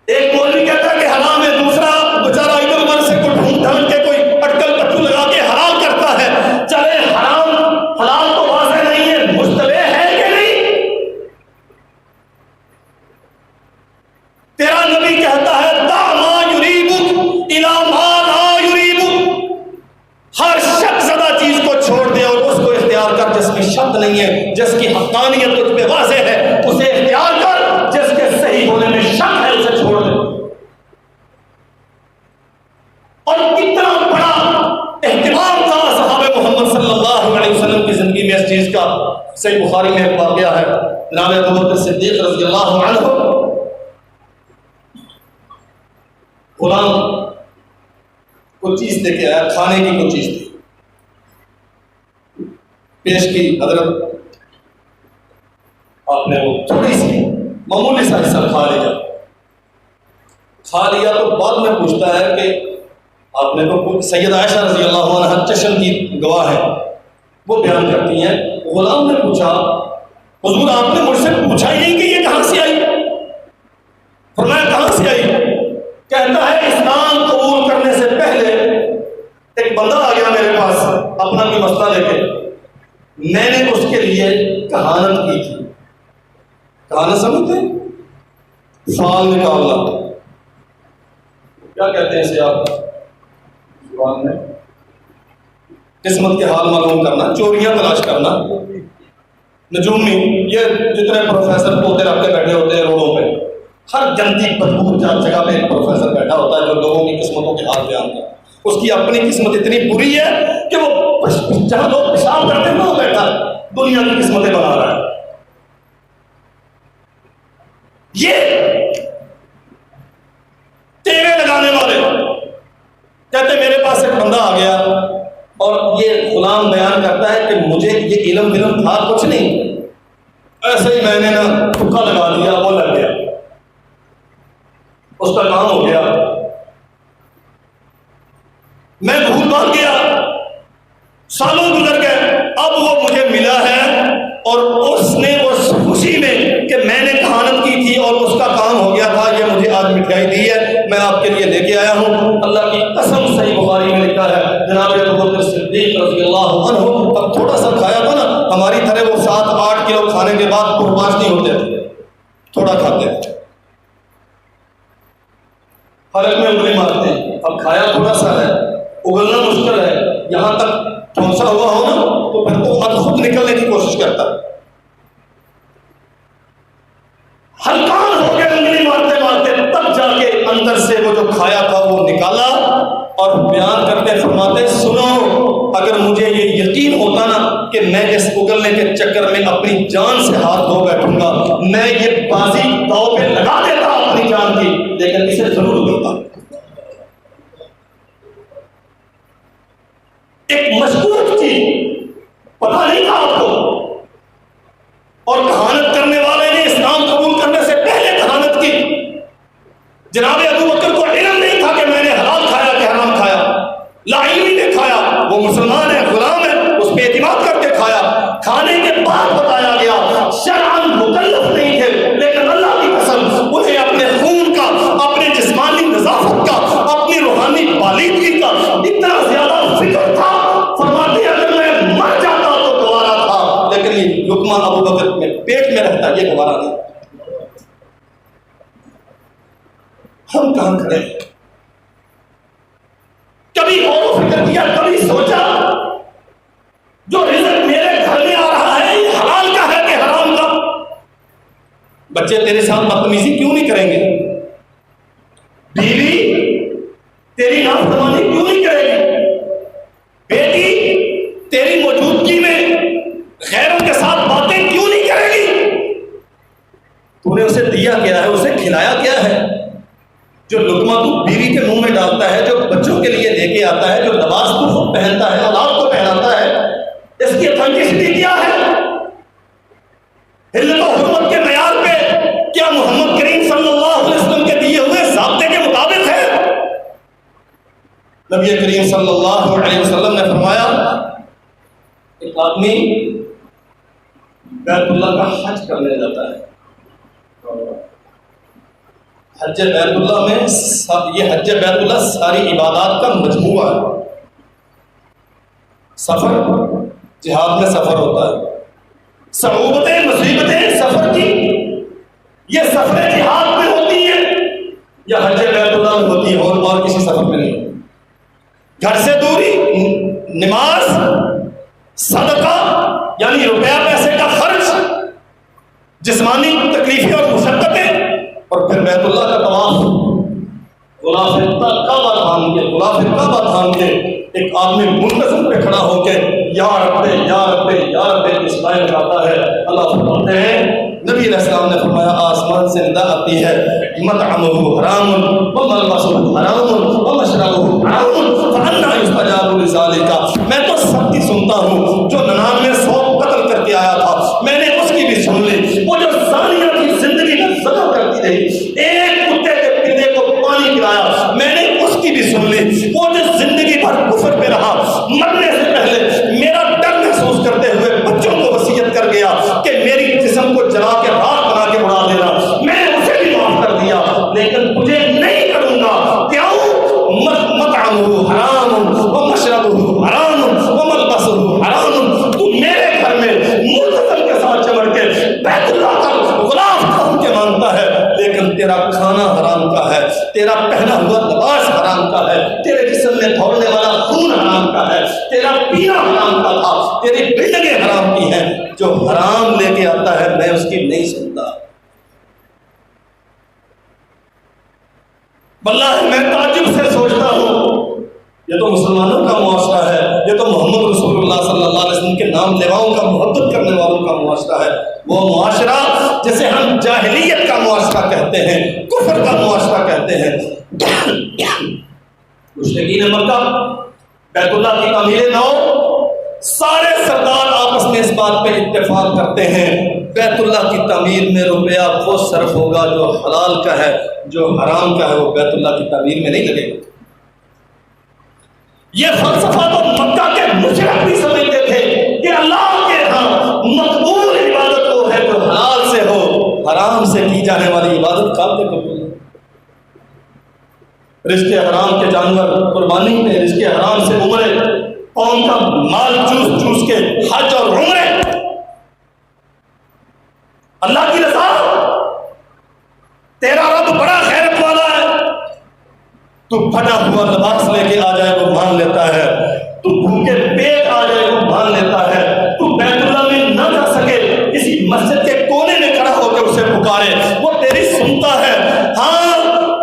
ایک مولوی کہتا ہے کہ حرام ہے، دوسرا بیچارہ ادھر ادھر سے کوئی ڈھونڈ ڈھانڈ کے کوئی اٹکل پٹو لگا کے حلال کرتا ہے۔ چلے حرام حلال تو واضح نہیں ہے، مشتبہ ہے کہ نہیں؟ تیرا نبی کہتا ہے دع ما یریبک الی ما لا یریبک، ہر شک زدہ چیز کو چھوڑ دے اور اس کو اختیار کر جس میں شک نہیں ہے، جس کی حقانیت تجھ پہ واضح ہے اسے اختیار کر، جس کے صحیح ہونے میں شک ہے اسے چھوڑ دے۔ اور کتنا بڑا اہتمام تھا صحابہ محمد صلی اللہ علیہ وسلم کی زندگی میں اس چیز کا۔ صحیح بخاری میں ایک واقعہ ہے، جناب ابو بکر صدیق رضی اللہ عنہ غلام کوئی چیز دے کے آیا، کھانے کی کوئی چیز تھی، پیش کی حضرت، آپ نے وہ تھوڑی سی معمولی سا حصہ کھا لیا تو بعد میں پوچھتا ہے کہ آپ نے تو سیدہ عائشہ رضی اللہ عنہ چشم کی گواہ ہے، وہ بیان کرتی ہیں، غلام نے پوچھا حضور آپ نے مجھ سے پوچھا ہی نہیں کہ یہ کہاں سے آئی؟ فرمایا کہاں سے آئی؟ کہتا ہے اسلام قبول کرنے سے پہلے ایک بندہ آ گیا میرے پاس اپنا کوئی مسئلہ لے کے، میں نے اس کے لیے کہانت کی تھی۔ کہانت سمجھتے ہیں؟ فال نکالنا، کیا کہتے ہیں اسے آپ زبان میں؟ قسمت کے حال معلوم کرنا، چوریاں تلاش کرنا، نجومی، یہ جتنے پروفیسر پوتے رکھ کے بیٹھے ہوتے ہیں روڈوں پہ، ہر گندی بدبو جگہ پہ ایک پروفیسر بیٹھا ہوتا ہے جو لوگوں کی قسمتوں کے حال بیان کرتا ہے۔ اس کی اپنی قسمت اتنی بری ہے کہ وہ جہاں لوگ پیشاب کرتے ہیں وہ بیٹھا دنیا کی قسمتیں بنا رہا ہے۔ یہ تیرے لگانے والے کہتے میرے پاس ایک بندہ آ گیا اور یہ غلام بیان کرتا ہے کہ مجھے یہ علم تھا کچھ نہیں، ایسے ہی میں نے نا تکا لگا دیا، وہ لگ گیا، اس کا کام ہو گیا، میں بھول بھال گیا، سالوں گزر گئے، اب وہ مجھے ملا ہے اور اس نے اس خوشی میں کہ میں نے کہانت کی تھی اور اس کا کام ہو گیا تھا، یہ مجھے آج مٹھائی دی ہے، میں آپ کے لیے لے کے آیا ہوں۔ اللہ کی قسم صحیح بخاری میں لکھا ہے جناب ابو بکر صدیق رضی اللہ عنہ اب تھوڑا سا کھایا تھا نا، ہماری طرح وہ 7-8 کلو کھانے کے بعد پرواز نہیں ہوتے تھے، تھوڑا کھاتے تھے، حلق میں انگلی مارتے ہیں، اب کھایا تھوڑا سا ہے، اگلنا مشکل ہے، یہاں تک ٹھونسا ہوا ہو نا تو پھر تو خود نکلنے کی کوشش کرتا ہے، ہلکان ہو کے انگلی مارتے مارتے تب جا کے اندر سے وہ جو کھایا تھا وہ نکالا اور بیان کرتے فرماتے سنو، اگر مجھے یہ یقین ہوتا نا کہ میں اس اگلنے کے چکر میں اپنی جان سے ہاتھ دھو بیٹھوں گا، میں یہ بازی داؤ پہ لگا دیتا اپنی جان کی، لیکن اسے ضرور اگلتا۔ ایک مشکوک چیز پتہ نہیں تھا آپ کو، اور کہانت کرنے والے نے اسلام قبول کرنے سے پہلے کہانت کی۔ جناب ابو بکر کو علم نہیں تھا کہ میں نے حلال کھایا کہ حرام کھایا، لا علمی نے کھایا، وہ مسلمان ہے، غلام ہے، اس پہ اعتماد کر کے کھایا، کھانے کے بعد بتایا گیا شرعاً مکلف نہیں تھے، لیکن اللہ کی قسم انہیں اپنے خون کا، اپنے جسمانی نظافت کا، اپنی روحانی بالیدگی کا اتنا زیادہ فکر تھا، فرماتے ہیں اگر میں مر جاتا تو گوارا تھا، لیکن یہ لقمہ ابو بکر میں پیٹ میں رہتا یہ گوارا نہیں۔ ہم کہاں کھڑے ہیں؟ کبھی غور و فکر کیا، کبھی سوچا جو رزق میرے گھر میں آ رہا ہے یہ حلال کا ہے کہ حرام کا؟ بچے تیرے ساتھ بدتمیزی کیوں نہیں کریں گے؟ بیوی تیری نافرمانی کیوں نہیں کرے گی؟ بیوی کے منہ میں ڈالتا ہے، جو بچوں کے لیے لے کے آتا ہے، جو لباس کو خود پہنتا ہے، اولاد کو پہناتا ہے، اس کی اتھینٹسٹی کیا ہے؟ علت و حرمت کے معیار پہ کیا محمد کریم صلی اللہ علیہ وسلم کے دیے ہوئے ضابطے کے مطابق ہے؟ نبی کریم صلی اللہ علیہ وسلم نے فرمایا ایک آدمی بیت اللہ کا حج کرنے جاتا ہے، حج بیت اللہ میں یہ حج بیت اللہ ساری عبادات کا مجموعہ ہے۔ سفر، جہاد میں سفر ہوتا ہے، صعوبتیں مصیبتیں سفر کی یہ سفر جہاد میں ہوتی ہے یا حج بیت اللہ میں ہوتی ہے، اور کسی سفر میں نہیں ہوتی۔ گھر سے دوری، نماز، صدقہ یعنی روپیہ پیسے کا خرچ، جسمانی تکلیفیں اور مشقتیں، اور پھر بیت اللہ کا طواف، غلاف کعبہ تھام کے، غلاف کعبہ تھام کے ایک آدمی منتظم پہ کھڑا ہو کے یا رب یا رب یا رب اس لائن گاتا ہے۔ اللہ فرماتے ہیں، نبی علیہ السلام نے فرمایا آسمان سے ندا آتی ہے، مطعمہ حرام وملبسہ حرام ومشربہ حرام فأنا یستجاب لذالک۔ میں تو سب کی سنتا ہوں، جو 99 100 قتل کر کے آیا تھا میں نے اس کی بھی سن لی، وہ جو ثانیہ کی زندگی میں ظلم کرتی رہی، ایک کتے کے پندے کو پانی پلایا میں نے اس کی بھی سن لی، وہ جو زندگی بھر کفر پہ رہا، مرنے سے پہلے میرا ڈر محسوس کرتے ہوئے بچوں کو وصیت کر گیا کہ میری جسم کو جلا کے راکھ بنا کے اڑا دینا، میں نے اسے بھی معاف کر دیا، لیکن تجھے نہیں کروں گا۔ کیوں؟ مطعمہ حرام ومشربہ حرام وملبسہ حرام۔ تو میرے گھر میں ملتزم کے ساتھ چمڑ کے بیت اللہ کا غلاف تھام کے مانگتا ہے، لیکن تیرا کھانا حرام کا ہے، تیرا پہنا ہوا لباس حرام کا ہے، تیرے جسم میں دوڑنے والا خون حرام کا ہے، تیرا پینا حرام کا تھا، تیری بلڈنگیں حرام کی ہیں۔ جو حرام لے کے آتا ہے میں اس کی نہیں سنتا۔ واللہ میں تعجب سے سوچتا ہوں، یہ تو مسلمانوں کا معاشرہ ہے، یہ تو محمد رسول اللہ صلی اللہ علیہ وسلم کے نام لیواؤں کا محبت کرنے والوں کا معاشرہ ہے، وہ معاشرہ جسے ہم جاہلیت کا معاشرہ کہتے ہیں، کفر کا معاشرہ کہتے ہیں۔ مشرکین مکہ بیت اللہ کی تعمیر نو، سارے سردار آپس میں اس بات پہ اتفاق کرتے ہیں بیت اللہ کی تعمیر میں روپیہ وہ صرف ہوگا جو حلال کا ہے، جو حرام کا ہے وہ بیت اللہ کی تعمیر میں نہیں لگے گا۔ یہ فلسفہ تو مکہ کے مشرک بھی سمجھتے تھے کہ اللہ کے ہاں مقبول عبادت وہ ہے جو حلال سے ہو، حرام سے کی جانے والی عبادت قابل قبول ہے۔ رزق حرام کے جانور قربانی میں، رزق حرام سے عمرے، قوم کا مال چوس چوس کے حج اور عمرے، اللہ کی رضا۔ تیرا رب بڑا خیرت والا ہے، تو پھٹا ہوا لباس لے کے آ جائے وہ مان لیتا ہے، تو بھوکے پیٹ آ جائے وہ مان لیتا ہے، تو بیت اللہ میں نہ جا سکے کسی مسجد کے کونے میں کھڑا ہو کے اسے پکارے وہ تیری سنتا ہے۔ ہاں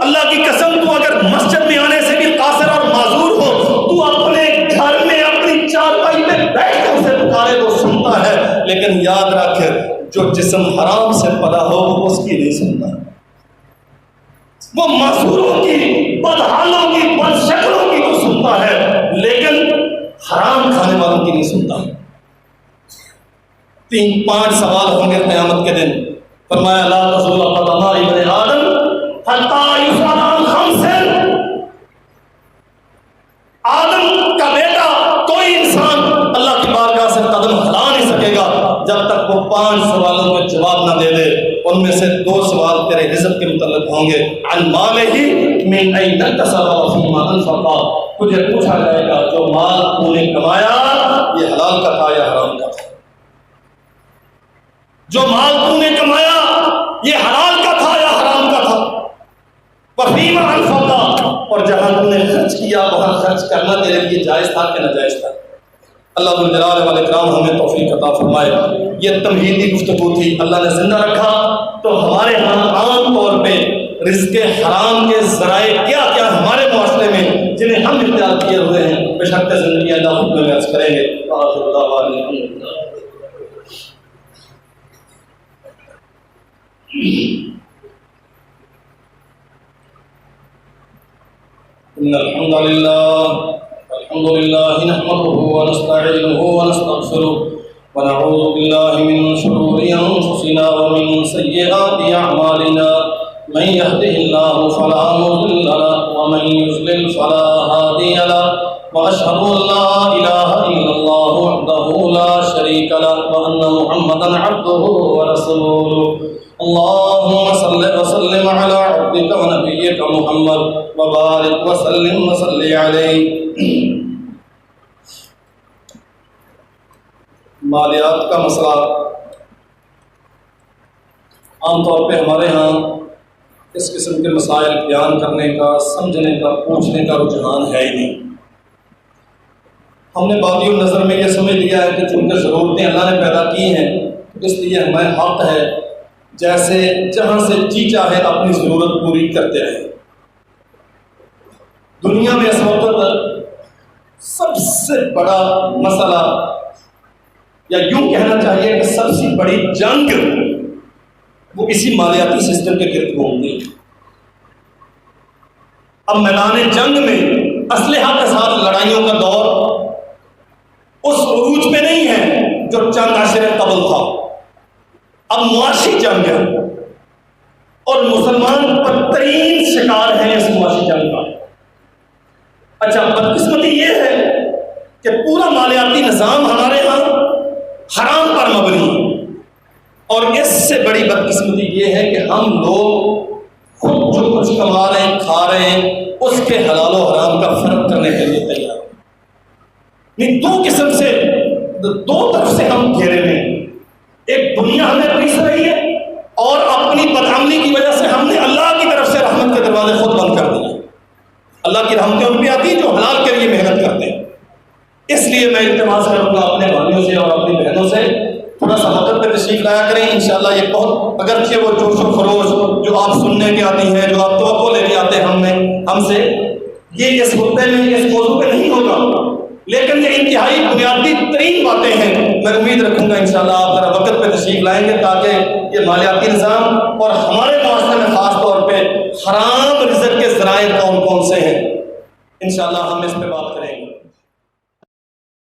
اللہ کی قسم، تو اگر مسجد میں آنے سے بھی قاصر اور معذور ہو، تو اپنے گھر میں اپنی چارپائی پہ بیٹھ کے اسے پکارے وہ سنتا ہے، لیکن یاد رکھ جو جسم حرام سے پلا ہو وہ اس کی نہیں سنتا، وہ معذوروں کی، بدحالوں کی، بدشکلوں کی تو سنتا ہے، لیکن حرام کھانے والوں کی نہیں سنتا۔ 3-5 سوال ہوں گے قیامت کے دن، فرمایا لا تزول قدم ابن آدم حتی یسأل عن 5۔ آدم کا بیٹا کوئی انسان اللہ کی بارگاہ سے قدم ہلا نہیں سکے گا جب تک وہ 5 سوالوں کا جواب نہ دے دے۔ ان میں سے 2 سوال تیرے رزق کے متعلق ہوں گے، عن مالہ من این اکتسب وفیما انفق، تجھے پوچھا جائے گا جو مال تو نے کمایا یہ حلال کا تھا یا حرام کا تھا، جو مال تو نے کمایا یہ حلال کا تھا یا حرام کا تھا، وفیما انفق، اور جہاں تو نے خرچ کیا وہاں خرچ کرنا تیرے لیے جائز تھا کہ ناجائز تھا۔ اللہ ذو الجلال والاکرام ہمیں توفیق عطا فرمائے۔ یہ تمہیدی گفتگو تھی، اللہ نے زندہ رکھا تو ہمارے ہاں عام طور پہ رزق حرام کے ذرائع کیا کیا ہمارے معاشرے میں جنہیں ہم اختیار کیے ہوئے ہیں، بے شک زندگی اللہ خود میں عرض کریں گے۔ آخر دعوانا الحمدللہ۔ إن الحمد لله نحمده ونستعينه ونستغفره ونعوذ بالله من شرور أنفسنا ومن سيئات أعمالنا من يهده الله فلا مضل له ومن يضلل فلا هادي له وأشهد أن لا إله إلا الله وحده لا شريك له وأن محمدا عبده ورسوله اللهم صل وسلم على عبدك ونبيك محمد وبارك وسلم وصل عليه. مالیات کا مسئلہ عام طور پہ ہمارے ہاں اس قسم کے مسائل بیان کرنے کا، سمجھنے کا، پوچھنے کا رجحان ہے ہی نہیں. ہم نے بادی النظر میں یہ سمجھ لیا ہے کہ چونکہ ضرورتیں اللہ نے پیدا کی ہیں اس لیے ہمیں حق ہے جیسے جہاں سے جی چاہے اپنی ضرورت پوری کرتے رہیں. دنیا میں اس وقت سب سے بڑا مسئلہ، یا یوں کہنا چاہیے کہ سب سے بڑی جنگ وہ اسی مالیاتی سسٹم کے گرد گھومتی ہے. اب میدان جنگ میں اسلحہ کے ساتھ لڑائیوں کا دور اس عروج پہ نہیں ہے جو چند عشرے قبل تھا. اب معاشی جنگ ہے اور مسلمان بدترین شکار ہیں اس معاشی جنگ کا. اچھا، بدقسمتی یہ ہے کہ پورا مالیاتی نظام ہمارے ہاں حرام پر مبنی ہے، اور اس سے بڑی بدقسمتی یہ ہے کہ ہم لوگ خود جو کچھ کما رہے ہیں، کھا رہے ہیں، اس کے حلال و حرام کا فرق کرنے کے لیے تیار ہیں. نہیں، دو قسم سے، دو طرف سے ہم گھیرے میں. ایک دنیا ہمیں پریس رہی ہے اور اپنی بدعملی کی وجہ سے ہم نے اللہ کی طرف سے رحمت کے دروازے خود بند کر دیے. اللہ کی رحمتیں ان پہ آتی ہیں جو حلال کے لیے محنت کرتے ہیں. اس لیے میں التماس کروں گا اپنے بھائیوں سے اور اپنی بہنوں سے تھوڑا سا وقت پہ تشریف لایا کریں. انشاءاللہ یہ بہت، اگرچہ وہ جوش و خروش جو آپ سننے کے آتی ہیں، جو آپ توقع لے کے آتے ہیں ہم سے، یہ اس خطبے میں اس موضوع پہ نہیں ہوگا، لیکن یہ انتہائی بنیادی ترین باتیں ہیں. میں امید رکھوں گا انشاءاللہ آپ ذرا وقت پہ تشریف لائیں گے تاکہ یہ مالیاتی نظام اور ہمارے معاشرے میں خاص طور پہ حرام رزق کے ذرائع کون کون سے ہیں، انشاءاللہ ہم اس پہ بات